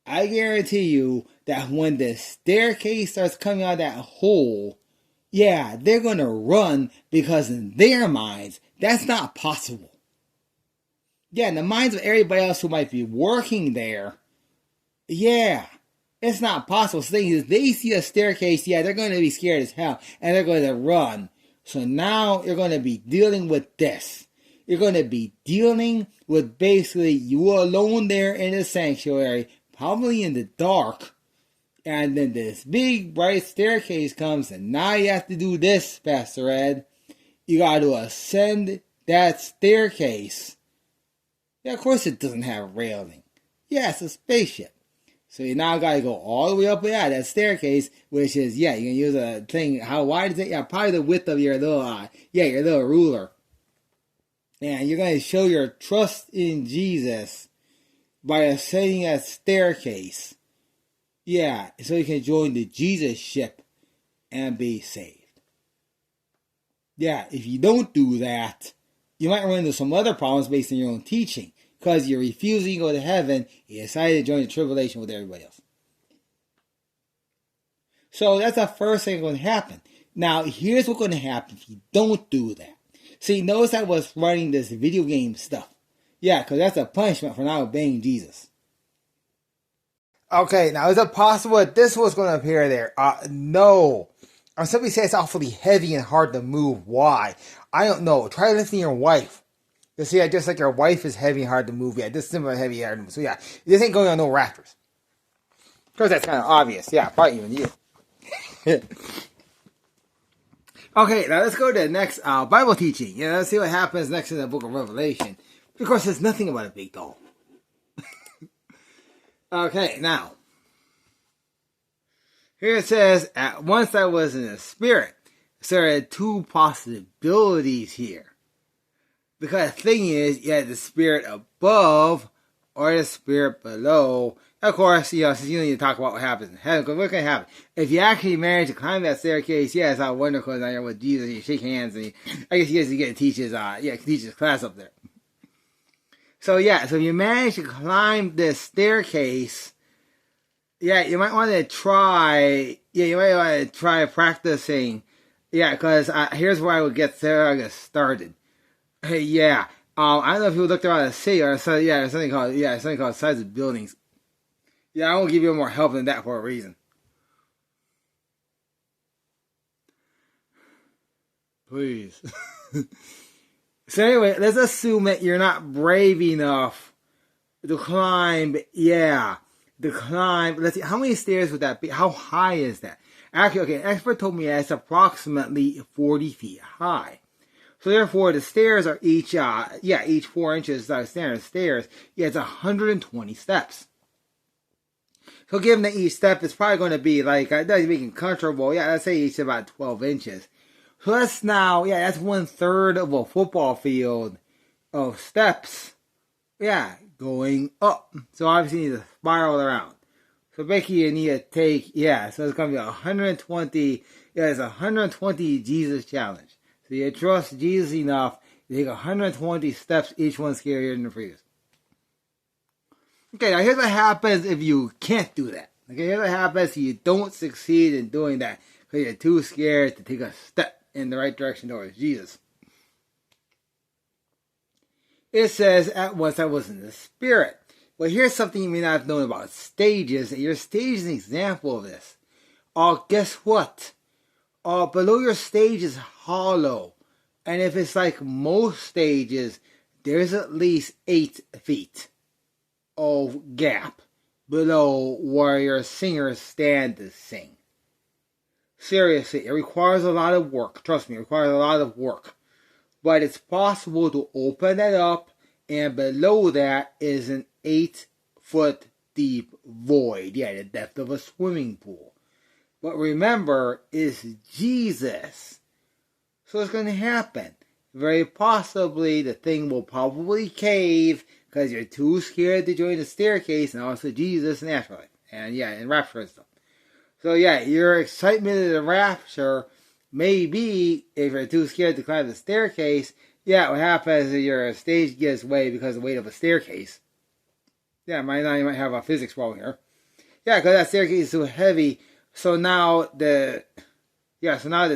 I guarantee you that when the staircase starts coming out of that hole, yeah, they're going to run because in their minds, that's not possible. Yeah, in the minds of everybody else who might be working there, yeah, it's not possible. So they see a staircase, yeah, they're going to be scared as hell, and they're going to run. So now you're going to be dealing with this. You're going to be dealing with basically you alone there in the sanctuary, probably in the dark, and then this big bright staircase comes, and now you have to do this, Pastor Ed. You got to ascend that staircase. Yeah, of course it doesn't have a railing. Yeah, it's a spaceship. So you now got to go all the way up that staircase, which is, yeah, you can use a thing. How wide is it? Yeah, probably the width of your little, your little ruler. And you're going to show your trust in Jesus by ascending that staircase. Yeah, so you can join the Jesus ship and be saved. Yeah, if you don't do that, you might run into some other problems based on your own teaching. Because you're refusing to go to heaven, you decided to join the tribulation with everybody else. So that's the first thing that's going to happen. Now, here's what's going to happen if you don't do that. See, notice I was running this video game stuff. Yeah, because that's a punishment for not obeying Jesus. Okay, now is it possible that this was going to appear there? No. Somebody says it's awfully heavy and hard to move. Why? I don't know. Try lifting your wife. You see, yeah, just like your wife is heavy and hard to move. Yeah, this similar heavy and hard to move. So yeah, this ain't going on no rafters. Of course, that's kind of obvious. Yeah, probably even you. Okay, now let's go to the next Bible teaching. Yeah, let's see what happens next in the book of Revelation. Of course, there's nothing about a big doll. Okay, now. Here it says, at once I was in the spirit. So there are two possibilities here. Because the thing is, you have the spirit above or the spirit below. Of course, since you need to talk about what happens in heaven, because what's going to happen? If you actually manage to climb that staircase, yeah, it's not wonderful. Now you're with Jesus, and you shake hands, and I guess you guys get to teach his class up there. So yeah, so if you manage to climb this staircase, yeah, you might want to try. Yeah, you might want to try practicing. Yeah, because here's where I would get started. Hey, yeah. I don't know if you looked around the city or so. Yeah, there's something called size of buildings. Yeah, I won't give you more help than that for a reason. Please. So anyway, let's assume that you're not brave enough to climb. Yeah, to climb. Let's see, how many stairs would that be? How high is that? Actually, okay, an expert told me that's approximately 40 feet high. So therefore, the stairs are each 4 inches standard stairs. Yeah, it's 120 steps. So given that each step is probably going to be like, that's making comfortable. Yeah, let's say each about 12 inches. So that's now, that's 1/3 of a football field of steps. Yeah, going up. So obviously you need to spiral around. So basically you need to take, so it's going to be 120, it's a 120 Jesus challenge. So you trust Jesus enough to take 120 steps, each one scarier than the previous. Okay, now here's what happens if you can't do that. Okay, here's what happens if you don't succeed in doing that because you're too scared to take a step in the right direction towards Jesus. It says, at once I was in the spirit. Well, here's something you may not have known about stages. Your stage is an example of this. Guess what? Below your stage is hollow. And if it's like most stages, there's at least 8 feet of gap below where your singers stand to sing. Seriously, it requires a lot of work. Trust me, it requires a lot of work. But it's possible to open that up, and below that is an 8-foot deep void. Yeah, the depth of a swimming pool. But remember, it's Jesus. So it's going to happen. Very possibly the thing will probably cave because you're too scared to join the staircase, and also Jesus and afterlife. And rapture and stuff. So your excitement of the rapture may be, if you're too scared to climb the staircase, what happens is your stage gives way because of the weight of a staircase. You might have a physics problem here. Yeah, because that staircase is so heavy. So now the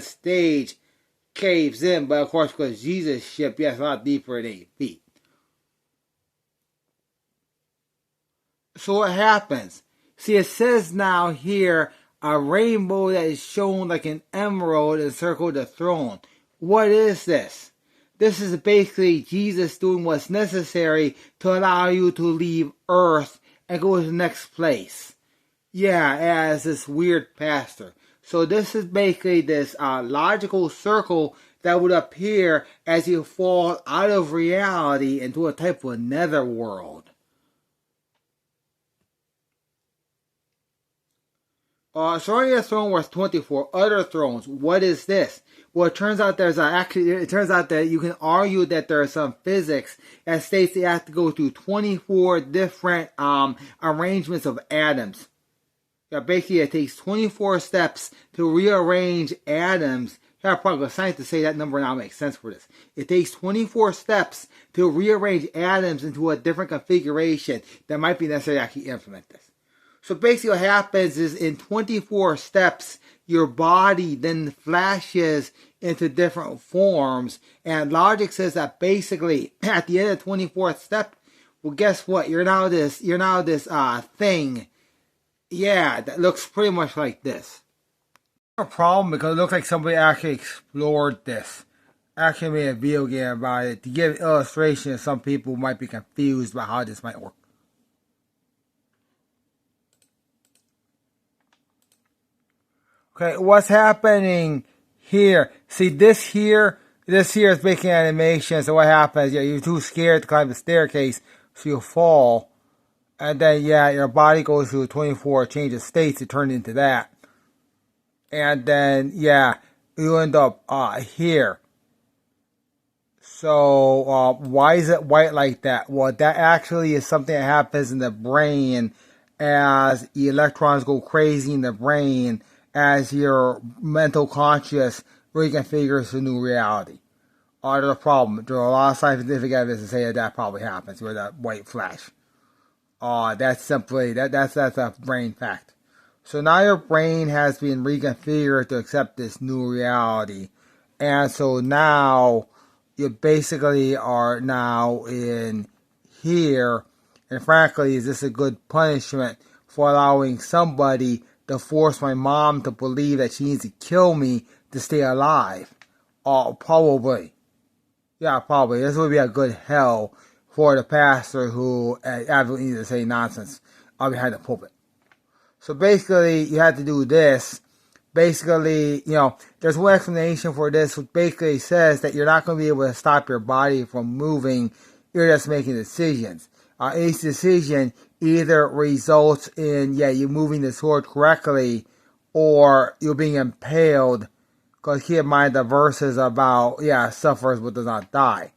stage caves in, but of course, because Jesus' ship, it's a lot deeper than 8 feet. So what happens? See, it says now here a rainbow that is shown like an emerald encircled the throne. What is this? This is basically Jesus doing what's necessary to allow you to leave Earth and go to the next place. Yeah, as this weird pastor. So this is basically this logical circle that would appear as you fall out of reality into a type of netherworld. Surrounding the throne were 24 other thrones. What is this? Well, it turns out that you can argue that there are some physics that states they have to go through 24 different arrangements of atoms. Yeah, basically, it takes 24 steps to rearrange atoms. Yeah, probably a scientist to say that number now makes sense for this. It takes 24 steps to rearrange atoms into a different configuration that might be necessary to actually implement this. So basically what happens is in 24 steps, your body then flashes into different forms. And logic says that basically at the end of the 24th step, well, guess what? You're now this thing. Yeah, that looks pretty much like this. A problem because it looks like somebody actually explored this. Actually made a video game about it to give illustration. Some people might be confused about how this might work. Okay, what's happening here? See, this here is making animation. So what happens? Yeah, you're too scared to climb the staircase, so you fall. And then, your body goes through 24 change of states to turn into that. And then, you end up here. So, why is it white like that? Well, that actually is something that happens in the brain as electrons go crazy in the brain as your mental conscious reconfigures to new reality. There's a problem. There's a lot of scientific evidence to say that probably happens with that white flash. That's simply that's a brain fact. So now your brain has been reconfigured to accept this new reality, and so now you basically are now in here. And frankly, is this a good punishment for allowing somebody to force my mom to believe that she needs to kill me to stay alive? Probably. Yeah, probably. This would be a good hell for the pastor who absolutely needs to say nonsense behind the pulpit. So basically, you have to do this. Basically, there's one explanation for this, which basically says that you're not going to be able to stop your body from moving. You're just making decisions. Each decision either results in, you moving the sword correctly, or you're being impaled. Because keep in mind the verses about, suffers but does not die.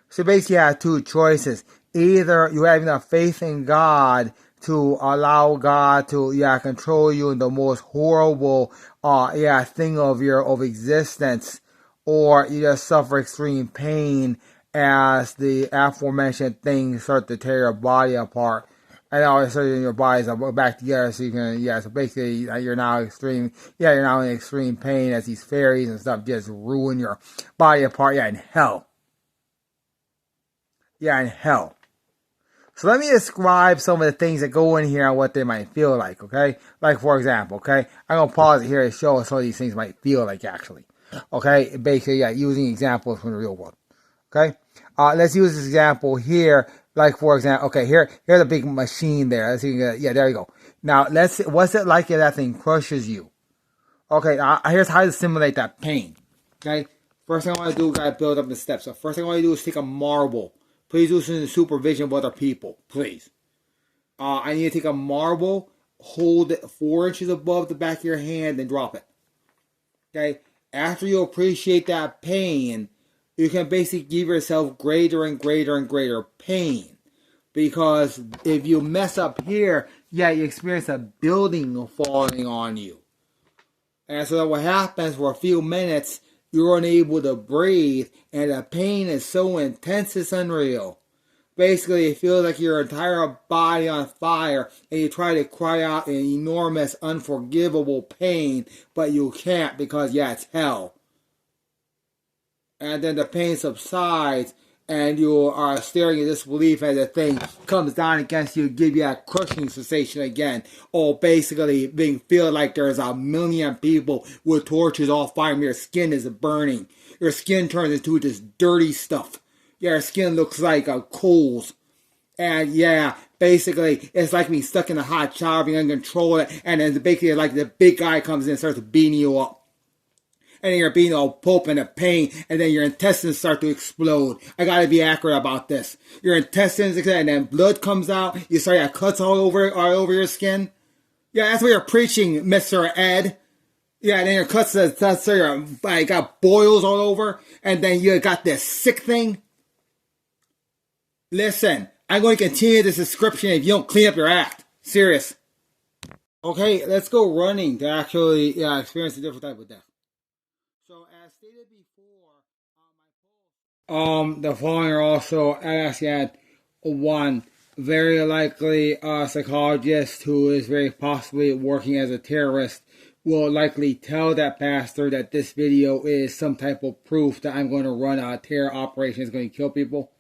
So basically you have two choices. Either you have enough faith in God to allow God to, control you in the most horrible, thing of existence, or you just suffer extreme pain as the aforementioned things start to tear your body apart. And all of a sudden your bodies are back together, so you can, so basically you're now in extreme pain as these fairies and stuff just ruin your body apart, in hell. In hell. So let me describe some of the things that go in here and what they might feel like, okay? Like, for example, okay? I'm going to pause it here to show us what these things might feel like, actually. Okay? Basically, using examples from the real world. Okay? Let's use this example here. Like, for example, okay, here's a big machine there. Let's see, there you go. Now, what's it like if that thing crushes you? Okay, here's how to simulate that pain. Okay? First thing I want to do, gotta build up the steps. So first thing I want to do is take a marble. Please do this in the supervision of other people, please. I need to take a marble, hold it 4 inches above the back of your hand, and drop it. Okay? After you appreciate that pain, you can basically give yourself greater and greater and greater pain. Because if you mess up here, you experience a building falling on you. And so what happens for a few minutes, you're unable to breathe, and the pain is so intense it's unreal. basically it feels like your entire body on fire, and you try to cry out in enormous, unforgivable pain, but you can't because, yeah, it's hell. And then the pain subsides, and you are staring in disbelief as the thing comes down against you, give you that crushing sensation again. Or basically being feel like there's a million people with torches all firing. Your skin is burning. Your skin turns into this dirty stuff. Your skin looks like coals. And yeah, basically, it's like being stuck in a hot shower, being uncontrolled, and then basically like the big guy comes in and starts beating you up. And then you're being all pulp and a pain, and then your intestines start to explode. I gotta be accurate about this. Your intestines, and then blood comes out. You start to have cuts all over your skin. Yeah, that's what you're preaching, Mr. Ed. Yeah, and then your cuts, so you're got boils all over, and then you got this sick thing. Listen, I'm going to continue this description if you don't clean up your act. Serious. Okay, let's go running to actually experience a different type of death. So as stated before, the following are also asked at one very likely a psychologist who is very possibly working as a terrorist will likely tell that pastor that this video is some type of proof that I'm going to run a terror operation is going to kill people.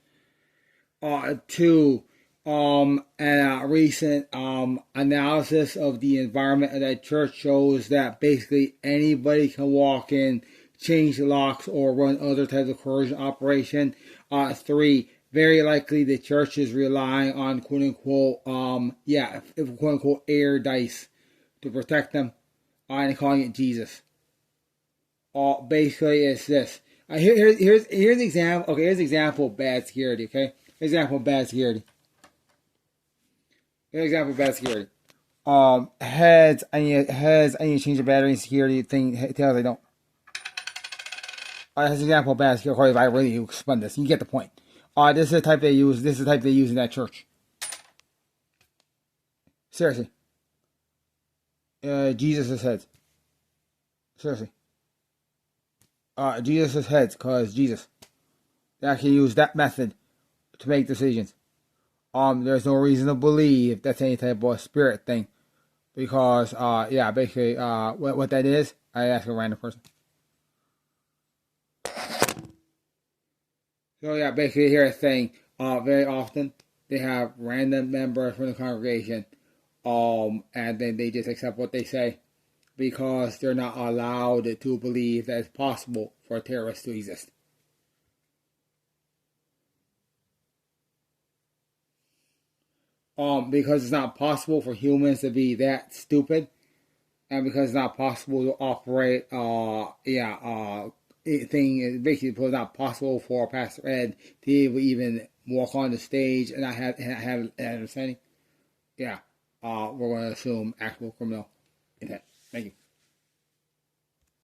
Two, and a recent analysis of the environment of that church shows that basically anybody can walk in, change the locks, or run other types of coercion operation. Three, very likely the church is relying on quote unquote quote unquote air dice to protect them, and calling it Jesus. Basically it's this. Here's an example. Okay, here's an example of bad security. Okay. Example of bad security. Heads. I need to change the battery security thing. Tails, I don't. That's an example of bad security. If I really explain this, you get the point. This is the type they use. This is the type they use in that church. Seriously. Jesus' heads. Seriously. Jesus' heads, cause Jesus. They actually use that method to make decisions. There's no reason to believe that's any type of spirit thing, because basically what that is, I ask a random person. So yeah, basically here's a thing. Very often they have random members from the congregation, and then they just accept what they say, because they're not allowed to believe that it's possible for a terrorist to exist. Because it's not possible for humans to be that stupid, and because it's not possible to operate, thing basically it's not possible for Pastor Ed to even walk on the stage and not have an understanding. Yeah, we're going to assume actual criminal intent. Thank you.